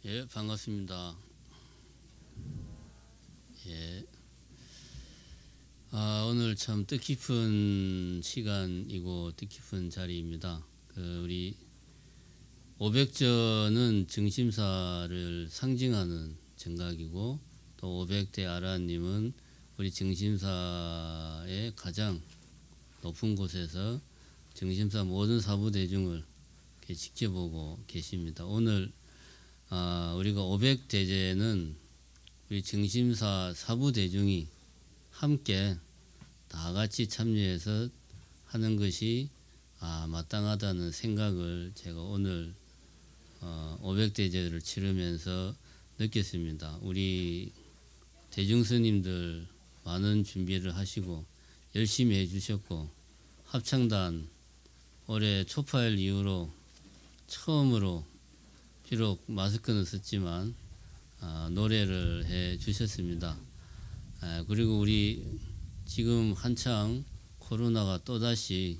예, 반갑습니다. 예. 오늘 참 뜻깊은 시간이고 뜻깊은 자리입니다. 우리 오백전은 증심사를 상징하는 정각이고, 또 오백대 아라님은 우리 증심사의 가장 높은 곳에서 증심사 모든 사부대중을 이렇게 지켜보고 계십니다. 오늘 우리가 오백대제는 우리 증심사 사부대중이 함께 다 같이 참여해서 하는 것이 마땅하다는 생각을 제가 오늘 오백대제를 치르면서 느꼈습니다. 우리 대중스님들 많은 준비를 하시고 열심히 해주셨고, 합창단 올해 초파일 이후로 처음으로 비록 마스크는 썼지만 노래를 해 주셨습니다. 그리고 우리 지금 한창 코로나가 또다시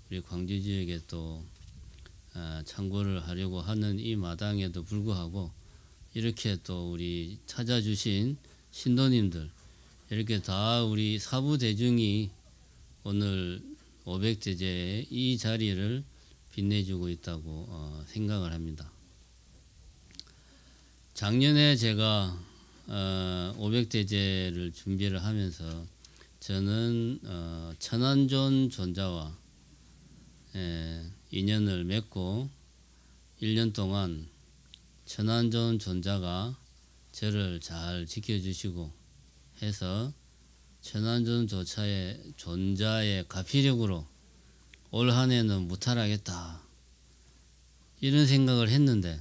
우리 광주 지역에 또 창궐을 하려고 하는 이 마당에도 불구하고 이렇게 또 우리 찾아주신 신도님들, 이렇게 다 우리 사부대중이 오늘 오백대제의 이 자리를 빛내주고 있다고 생각을 합니다. 작년에 제가 오백대제를 준비를 하면서 저는 천안존 존자와 인연을 맺고 1년 동안 천안존 존자가 저를 잘 지켜주시고 해서 천안존 존자의 가피력으로 올 한해는 무탈하겠다, 이런 생각을 했는데,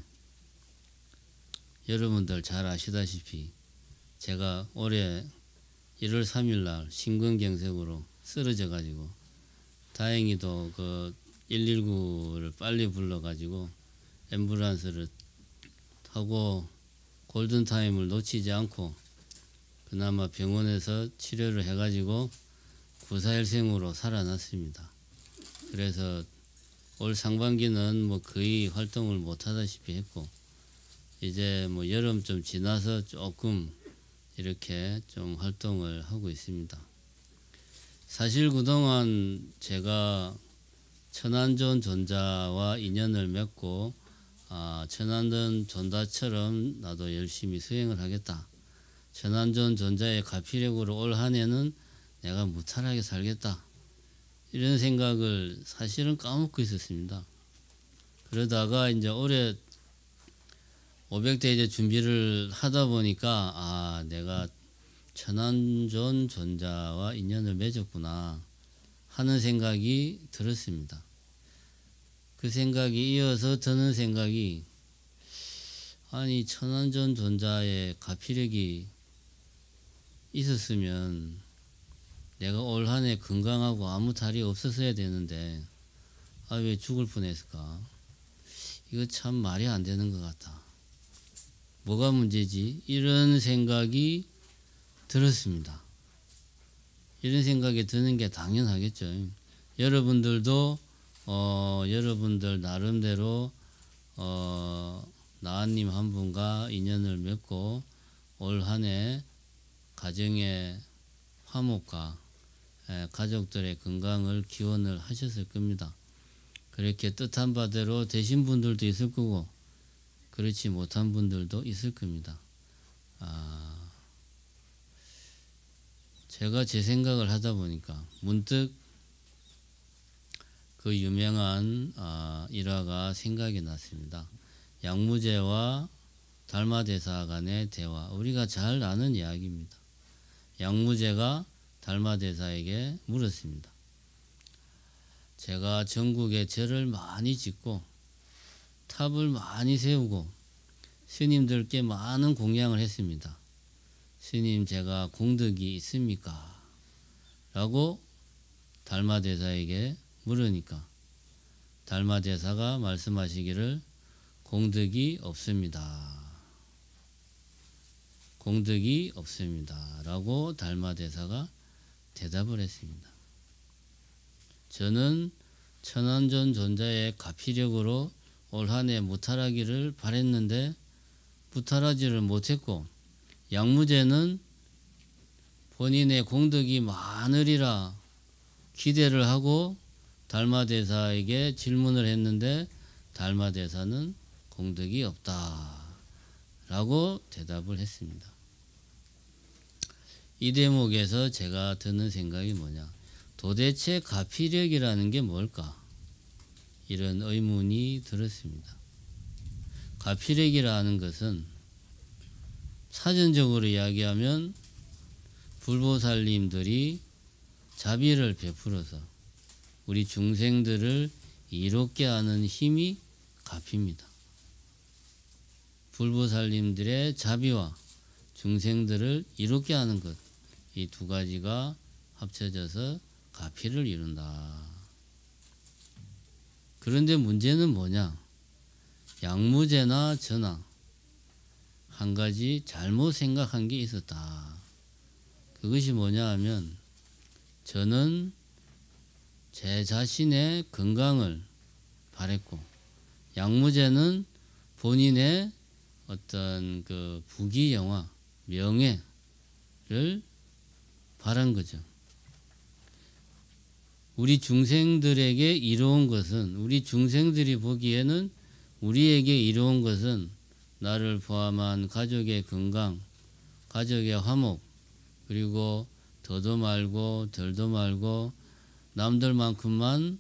여러분들 잘 아시다시피 제가 올해 1월 3일 날 심근경색으로 쓰러져 가지고, 다행히도 그 119를 빨리 불러 가지고 앰뷸런스를 타고 골든타임을 놓치지 않고 그나마 병원에서 치료를 해 가지고 구사일생으로 살아났습니다. 그래서 올 상반기는 뭐 거의 활동을 못 하다시피 했고, 이제 뭐 여름 좀 지나서 조금 이렇게 좀 활동을 하고 있습니다. 사실 그동안 제가 천안존 존자와 인연을 맺고 천안존 존자처럼 나도 열심히 수행을 하겠다, 천안존 존자의 가피력으로 올 한해는 내가 무탈하게 살겠다, 이런 생각을 사실은 까먹고 있었습니다. 그러다가 이제 올해 500대 이제 준비를 하다 보니까 내가 천안존 존자와 인연을 맺었구나 하는 생각이 들었습니다. 그 생각이 이어서 드는 생각이, 아니 천안존 존자의 가피력이 있었으면 내가 올 한해 건강하고 아무 탈이 없었어야 되는데 왜 죽을 뻔했을까? 이거 참 말이 안 되는 것 같다. 뭐가 문제지? 이런 생각이 들었습니다. 이런 생각이 드는 게 당연하겠죠. 여러분들도 여러분들 나름대로 나은님 한 분과 인연을 맺고 올 한해 가정의 화목과 가족들의 건강을 기원을 하셨을 겁니다. 그렇게 뜻한 바대로 되신 분들도 있을 거고 그렇지 못한 분들도 있을 겁니다. 제가 제 생각을 하다 보니까 문득 그 유명한 일화가 생각이 났습니다. 양무제와 달마대사 간의 대화, 우리가 잘 아는 이야기입니다. 양무제가 달마대사에게 물었습니다. 제가 전국에 절을 많이 짓고 탑을 많이 세우고 스님들께 많은 공양을 했습니다. 스님, 제가 공덕이 있습니까? 라고 달마대사에게 물으니까 달마대사가 말씀하시기를 공덕이 없습니다. 공덕이 없습니다. 라고 달마대사가 대답을 했습니다. 저는 천안존 존자의 가피력으로 올 한해 무탈하기를 바랬는데 구탈하지를 못했고, 양무제는 본인의 공덕이 많으리라 기대를 하고 달마대사에게 질문을 했는데 달마대사는 공덕이 없다 라고 대답을 했습니다. 이 대목에서 제가 드는 생각이 뭐냐, 도대체 가피력이라는 게 뭘까? 이런 의문이 들었습니다. 가피력이라는 것은 사전적으로 이야기하면 불보살님들이 자비를 베풀어서 우리 중생들을 이롭게 하는 힘이 가피입니다. 불보살님들의 자비와 중생들을 이롭게 하는 것, 이 두 가지가 합쳐져서 가피를 이룬다. 그런데 문제는 뭐냐? 양무제나 저나 한 가지 잘못 생각한 게 있었다. 그것이 뭐냐 하면, 저는 제 자신의 건강을 바랬고, 양무제는 본인의 어떤 그 부귀영화, 명예를 바란 거죠. 우리 중생들에게 이로운 것은, 우리 중생들이 보기에는 우리에게 이로운 것은 나를 포함한 가족의 건강, 가족의 화목, 그리고 더도 말고 덜도 말고 남들만큼만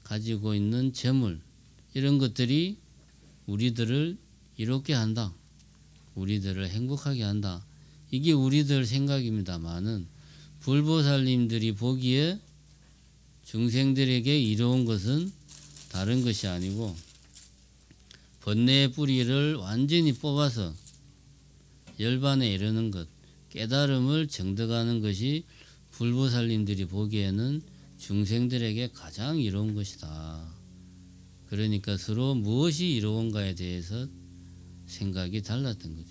가지고 있는 재물, 이런 것들이 우리들을 이롭게 한다, 우리들을 행복하게 한다. 이게 우리들 생각입니다마는 불보살님들이 보기에 중생들에게 이로운 것은 다른 것이 아니고, 번뇌의 뿌리를 완전히 뽑아서 열반에 이르는 것, 깨달음을 정득하는 것이 불보살님들이 보기에는 중생들에게 가장 이로운 것이다. 그러니까 서로 무엇이 이로운가에 대해서 생각이 달랐던 거죠.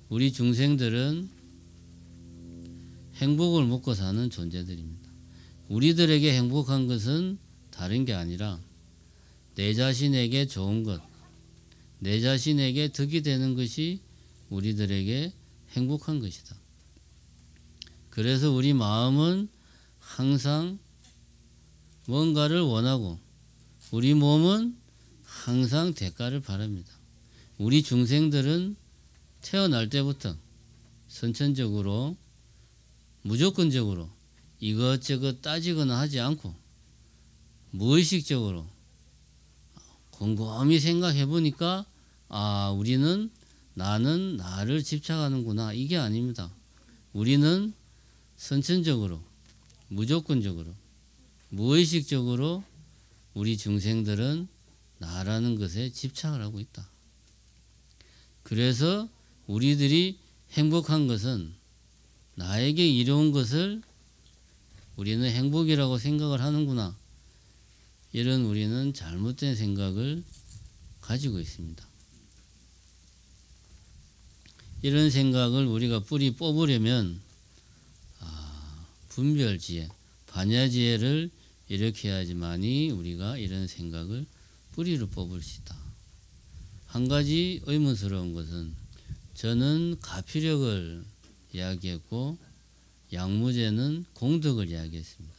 우리 중생들은 행복을 먹고 사는 존재들입니다. 우리들에게 행복한 것은 다른 게 아니라 내 자신에게 좋은 것, 내 자신에게 덕이 되는 것이 우리들에게 행복한 것이다. 그래서 우리 마음은 항상 뭔가를 원하고 우리 몸은 항상 대가를 바랍니다. 우리 중생들은 태어날 때부터 선천적으로 무조건적으로 이것저것 따지거나 하지 않고 무의식적으로 곰곰이 생각해 보니까 우리는 나는 나를 집착하는구나, 이게 아닙니다. 우리는 선천적으로 무조건적으로 무의식적으로 우리 중생들은 나라는 것에 집착을 하고 있다. 그래서 우리들이 행복한 것은 나에게 이로운 것을 우리는 행복이라고 생각을 하는구나, 이런 우리는 잘못된 생각을 가지고 있습니다. 이런 생각을 우리가 뿌리 뽑으려면 분별지혜, 반야지혜를 일으켜야지만이 우리가 이런 생각을 뿌리로 뽑을 수 있다. 한 가지 의문스러운 것은, 저는 가피력을 이야기했고 양무제는 공덕을 이야기했습니다.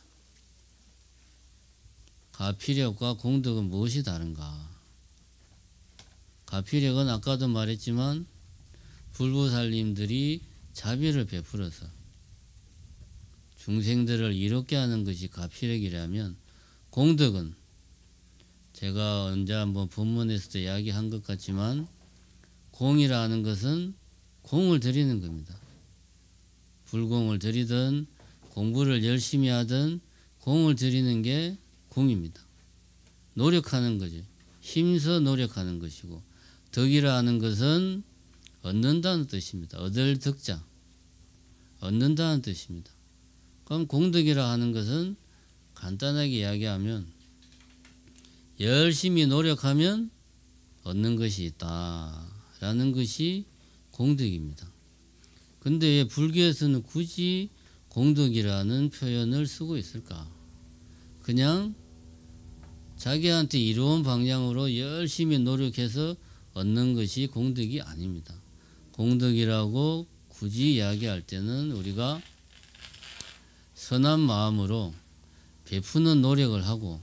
가피력과 공덕은 무엇이 다른가? 가피력은 아까도 말했지만 불보살님들이 자비를 베풀어서 중생들을 이롭게 하는 것이 가피력이라면, 공덕은 제가 언제 한번 본문에서도 이야기한 것 같지만 공이라는 것은 공을 들이는 겁니다. 불공을 들이든 공부를 열심히 하든 공을 들이는 게 공입니다. 노력하는 거죠. 힘써 노력하는 것이고, 덕이라 하는 것은 얻는다는 뜻입니다. 얻을 덕자, 얻는다는 뜻입니다. 그럼 공덕이라 하는 것은 간단하게 이야기하면 열심히 노력하면 얻는 것이 있다라는 것이 공덕입니다. 근데 왜 불교에서는 굳이 공덕이라는 표현을 쓰고 있을까? 그냥 자기한테 이로운 방향으로 열심히 노력해서 얻는 것이 공덕이 아닙니다. 공덕이라고 굳이 이야기할 때는 우리가 선한 마음으로 베푸는 노력을 하고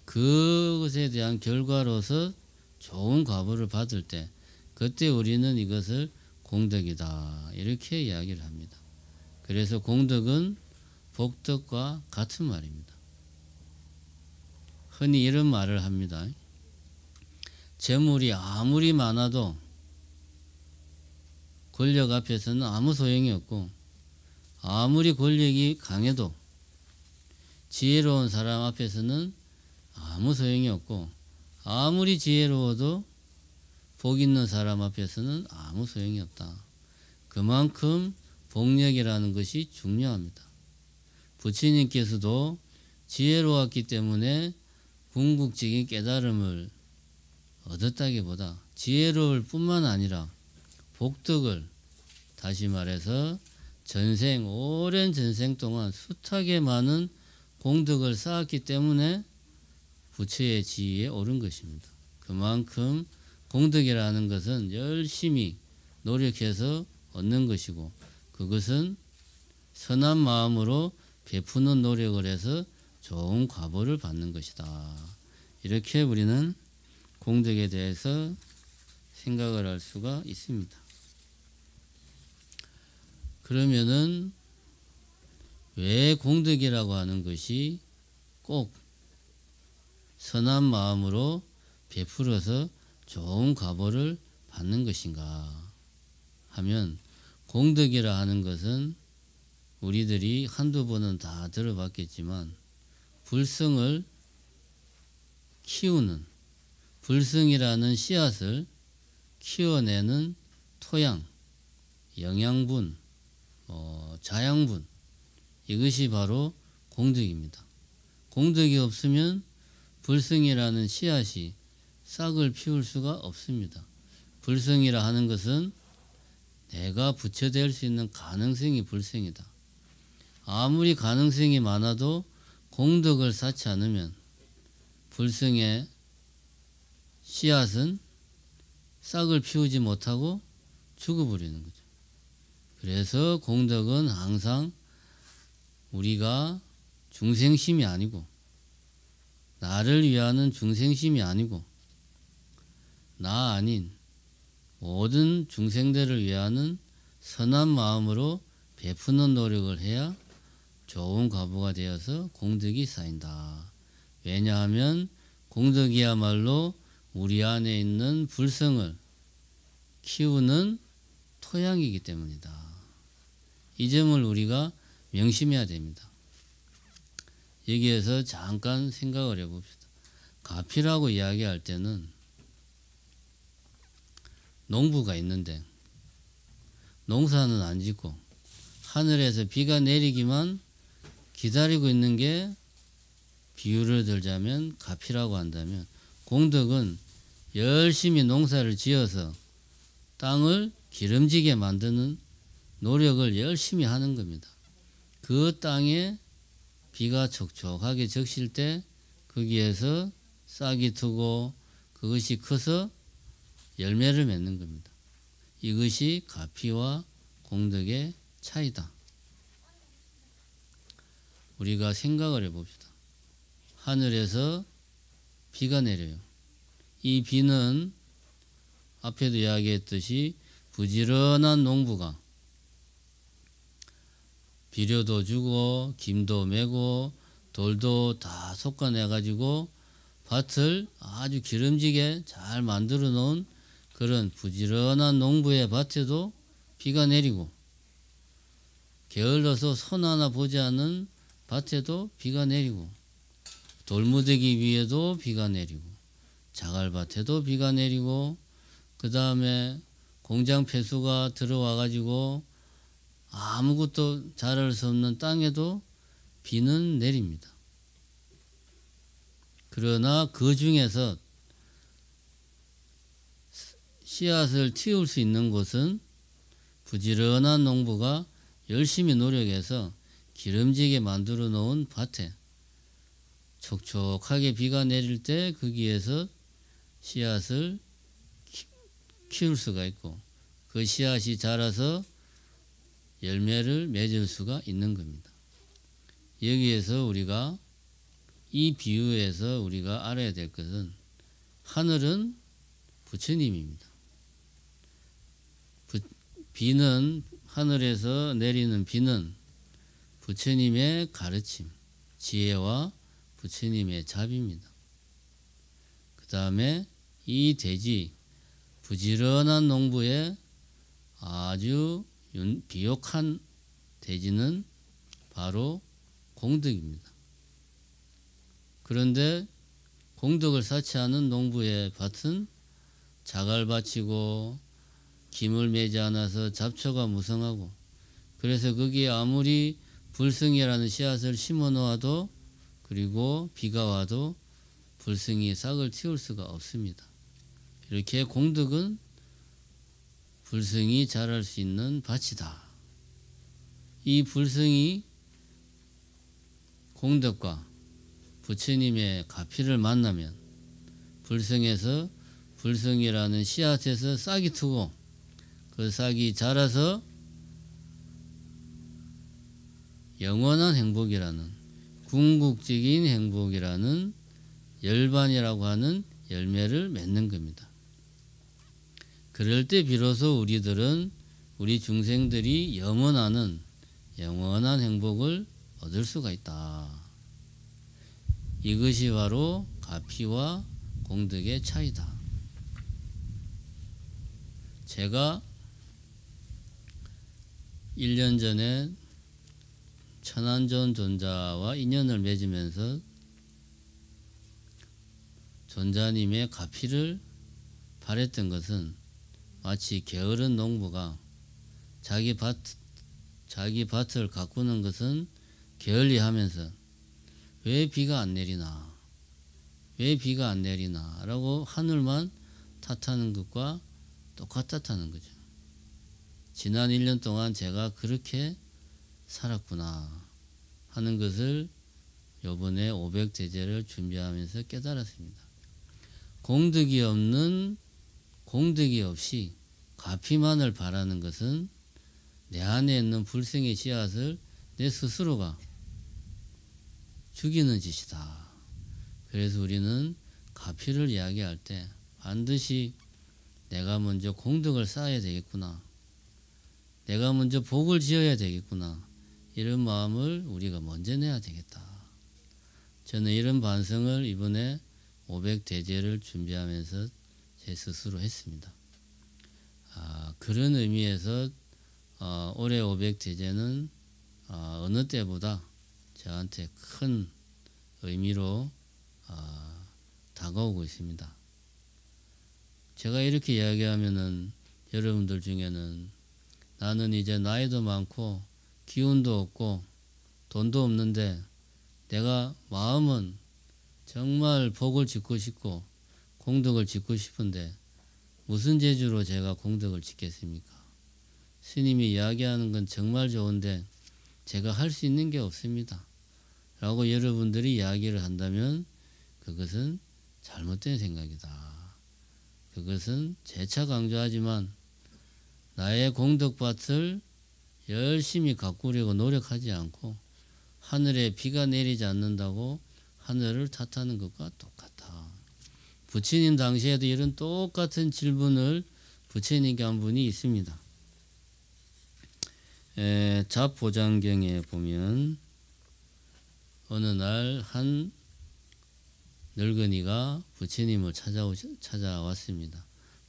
그것에 대한 결과로서 좋은 과보를 받을 때 그때 우리는 이것을 공덕이다 이렇게 이야기를 합니다. 그래서 공덕은 복덕과 같은 말입니다. 흔히 이런 말을 합니다. 재물이 아무리 많아도 권력 앞에서는 아무 소용이 없고 아무리 권력이 강해도 지혜로운 사람 앞에서는 아무 소용이 없고 아무리 지혜로워도 복 있는 사람 앞에서는 아무 소용이 없다. 그만큼 복력이라는 것이 중요합니다. 부처님께서도 지혜로웠기 때문에 궁극적인 깨달음을 얻었다기보다 지혜로울 뿐만 아니라 복덕을 다시 말해서 전생 오랜 전생 동안 숱하게 많은 공덕을 쌓았기 때문에 부처의 지위에 오른 것입니다. 그만큼 공덕이라는 것은 열심히 노력해서 얻는 것이고 그것은 선한 마음으로 베푸는 노력을 해서 좋은 과보를 받는 것이다. 이렇게 우리는 공덕에 대해서 생각을 할 수가 있습니다. 그러면은 왜 공덕이라고 하는 것이 꼭 선한 마음으로 베풀어서 좋은 과보를 받는 것인가 하면 공덕이라 하는 것은 우리들이 한두 번은 다 들어봤겠지만 불성을 키우는 불성이라는 씨앗을 키워내는 토양, 영양분, 자양분 이것이 바로 공덕입니다. 공덕이 없으면 불성이라는 씨앗이 싹을 피울 수가 없습니다. 불성이라 하는 것은 내가 부처될 수 있는 가능성이 불성이다. 아무리 가능성이 많아도 공덕을 쌓지 않으면 불성의 씨앗은 싹을 피우지 못하고 죽어버리는 거죠. 그래서 공덕은 항상 우리가 중생심이 아니고 나를 위하는 중생심이 아니고 나 아닌 모든 중생들을 위하는 선한 마음으로 베푸는 노력을 해야 좋은 과보가 되어서 공덕이 쌓인다. 왜냐하면 공덕이야말로 우리 안에 있는 불성을 키우는 토양이기 때문이다. 이 점을 우리가 명심해야 됩니다. 여기에서 잠깐 생각을 해봅시다. 가피라고 이야기할 때는 농부가 있는데 농사는 안 짓고 하늘에서 비가 내리기만 기다리고 있는 게 비유를 들자면 가피라고 한다면 공덕은 열심히 농사를 지어서 땅을 기름지게 만드는 노력을 열심히 하는 겁니다. 그 땅에 비가 촉촉하게 적실 때 거기에서 싹이 트고 그것이 커서 열매를 맺는 겁니다. 이것이 가피와 공덕의 차이다. 우리가 생각을 해봅시다. 하늘에서 비가 내려요. 이 비는 앞에도 이야기했듯이 부지런한 농부가 비료도 주고 김도 메고 돌도 다 솎아내 가지고 밭을 아주 기름지게 잘 만들어 놓은 그런 부지런한 농부의 밭에도 비가 내리고 게을러서 손 하나 보지 않는 밭에도 비가 내리고 돌무더기 위에도 비가 내리고 자갈밭에도 비가 내리고 그 다음에 공장 폐수가 들어와 가지고 아무것도 자랄 수 없는 땅에도 비는 내립니다. 그러나 그 중에서 씨앗을 틔울 수 있는 곳은 부지런한 농부가 열심히 노력해서 기름지게 만들어 놓은 밭에 촉촉하게 비가 내릴 때 거기에서 씨앗을 키울 수가 있고 그 씨앗이 자라서 열매를 맺을 수가 있는 겁니다. 여기에서 우리가 이 비유에서 우리가 알아야 될 것은 하늘은 부처님입니다. 비는 하늘에서 내리는 비는 부처님의 가르침, 지혜와 부처님의 자비입니다. 그 다음에 이 대지, 부지런한 농부의 아주 비옥한 대지는 바로 공덕입니다. 그런데 공덕을 쌓지 않은 농부의 밭은 자갈밭이고 김을 매지 않아서 잡초가 무성하고 그래서 거기에 아무리 불승이라는 씨앗을 심어 놓아도 그리고 비가 와도 불승이 싹을 틔울 수가 없습니다. 이렇게 공덕은 불승이 자랄 수 있는 밭이다. 이 불승이 공덕과 부처님의 가피를 만나면 불승에서 불승이라는 씨앗에서 싹이 트고 그 싹이 자라서 영원한 행복이라는 궁극적인 행복이라는 열반이라고 하는 열매를 맺는 겁니다. 그럴 때 비로소 우리 중생들이 염원하는 영원한 행복을 얻을 수가 있다. 이것이 바로 가피와 공덕의 차이다. 제가 1년 전에 천안전 존자와 인연을 맺으면서 존자님의 가피를 바랬던 것은 마치 게으른 농부가 자기 밭을 가꾸는 것은 게을리하면서 왜 비가 안 내리나 라고 하늘만 탓하는 것과 똑같다는 거죠. 지난 1년 동안 제가 그렇게 살았구나 하는 것을 요번에 500대제를 준비하면서 깨달았습니다. 공덕이 없이 가피만을 바라는 것은 내 안에 있는 불생의 씨앗을 내 스스로가 죽이는 짓이다. 그래서 우리는 가피를 이야기할 때 반드시 내가 먼저 공덕을 쌓아야 되겠구나. 내가 먼저 복을 지어야 되겠구나. 이런 마음을 우리가 먼저 내야 되겠다. 저는 이런 반성을 이번에 500대제를 준비하면서 제 스스로 했습니다. 그런 의미에서 올해 500대제는 어느 때보다 저한테 큰 의미로 다가오고 있습니다. 제가 이렇게 이야기하면은 여러분들 중에는 나는 이제 나이도 많고 기운도 없고 돈도 없는데 내가 마음은 정말 복을 짓고 싶고 공덕을 짓고 싶은데 무슨 재주로 제가 공덕을 짓겠습니까? 스님이 이야기하는 건 정말 좋은데 제가 할 수 있는 게 없습니다. 라고 여러분들이 이야기를 한다면 그것은 잘못된 생각이다. 그것은 재차 강조하지만 나의 공덕밭을 열심히 가꾸려고 노력하지 않고 하늘에 비가 내리지 않는다고 하늘을 탓하는 것과 똑같다. 부처님 당시에도 이런 똑같은 질문을 부처님께 한 분이 있습니다. 잡보장경에 보면 어느 날 한 늙은이가 부처님을 찾아왔습니다.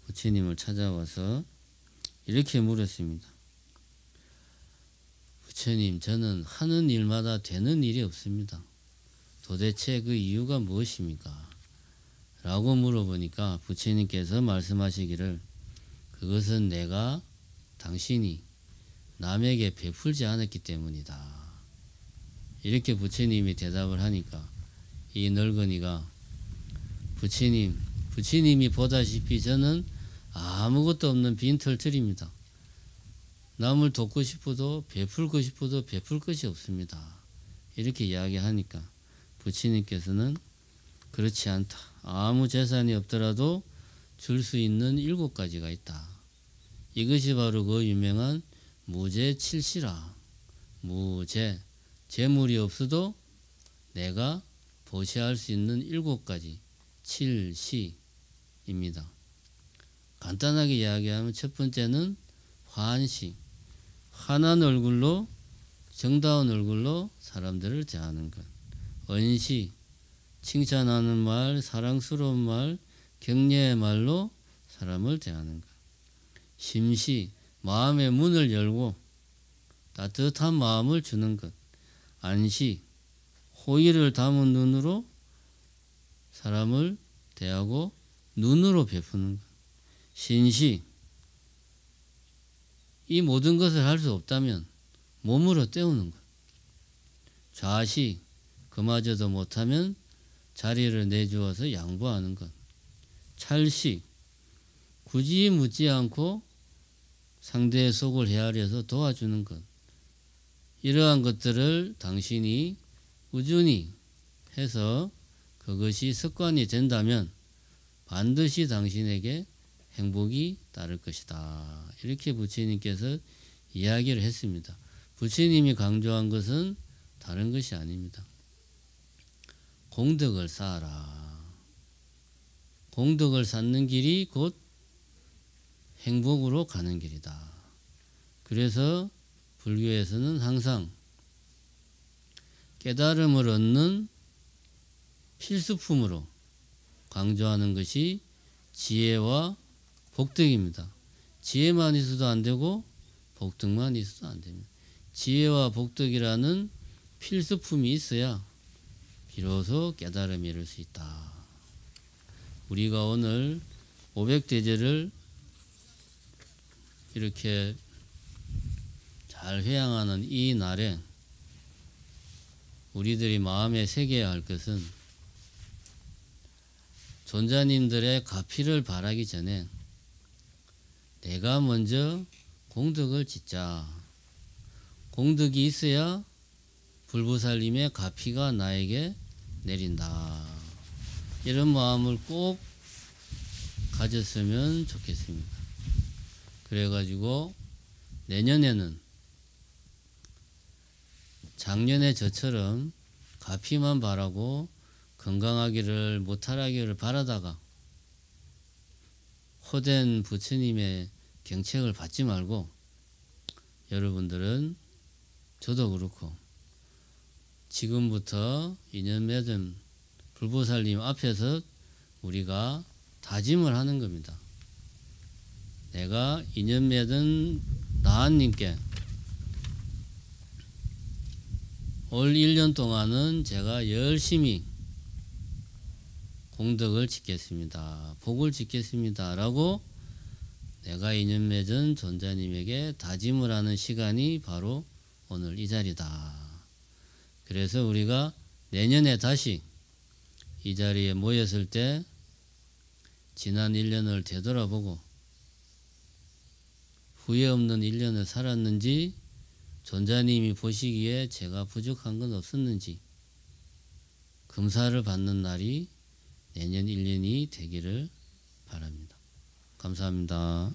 부처님을 찾아와서 이렇게 물었습니다. 부처님, 저는 하는 일마다 되는 일이 없습니다. 도대체 그 이유가 무엇입니까? 라고 물어보니까 부처님께서 말씀하시기를 그것은 당신이 남에게 베풀지 않았기 때문이다. 이렇게 부처님이 대답을 하니까 이 늙은이가 부처님이 보다시피 저는 아무것도 없는 빈털터리입니다. 남을 돕고 싶어도 베풀고 싶어도 베풀 것이 없습니다. 이렇게 이야기하니까 부처님께서는 그렇지 않다. 아무 재산이 없더라도 줄 수 있는 7가지가 있다. 이것이 바로 그 유명한 무죄칠시라. 무죄, 재물이 없어도 내가 보시할 수 있는 7가지 칠시입니다. 간단하게 이야기하면 첫 번째는 환시, 환한 얼굴로, 정다운 얼굴로 사람들을 대하는 것. 언시, 칭찬하는 말, 사랑스러운 말, 격려의 말로 사람을 대하는 것. 심시, 마음의 문을 열고 따뜻한 마음을 주는 것. 안시, 호의를 담은 눈으로 사람을 대하고 눈으로 베푸는 것. 신시, 이 모든 것을 할 수 없다면 몸으로 때우는 것. 좌시, 그마저도 못하면 자리를 내주어서 양보하는 것. 찰시, 굳이 묻지 않고 상대의 속을 헤아려서 도와주는 것. 이러한 것들을 당신이 꾸준히 해서 그것이 습관이 된다면 반드시 당신에게 행복이 따를 것이다. 이렇게 부처님께서 이야기를 했습니다. 부처님이 강조한 것은 다른 것이 아닙니다. 공덕을 쌓아라. 공덕을 쌓는 길이 곧 행복으로 가는 길이다. 그래서 불교에서는 항상 깨달음을 얻는 필수품으로 강조하는 것이 지혜와 복덕입니다. 지혜만 있어도 안 되고 복덕만 있어도 안 됩니다. 지혜와 복덕이라는 필수품이 있어야 비로소 깨달음이 이룰 수 있다. 우리가 오늘 500대제를 이렇게 잘 회양하는 이 날에 우리들이 마음에 새겨야 할 것은 존자님들의 가피를 바라기 전에 내가 먼저 공덕을 짓자. 공덕이 있어야 불보살님의 가피가 나에게 내린다. 이런 마음을 꼭 가졌으면 좋겠습니다. 그래가지고 내년에는 작년에 저처럼 가피만 바라고 건강하기를 모탈하기를 바라다가 호된 부처님의 경책을 받지 말고 여러분들은 저도 그렇고 지금부터 인연 맺은 불보살님 앞에서 우리가 다짐을 하는 겁니다. 내가 인연 맺은 나한님께 올 1년 동안은 제가 열심히 공덕을 짓겠습니다. 복을 짓겠습니다. 라고 내가 인연 맺은 존자님에게 다짐을 하는 시간이 바로 오늘 이 자리다. 그래서 우리가 내년에 다시 이 자리에 모였을 때 지난 1년을 되돌아보고 후회 없는 1년을 살았는지 존자님이 보시기에 제가 부족한 건 없었는지 금사를 받는 날이 내년 1년이 되기를 바랍니다. 감사합니다.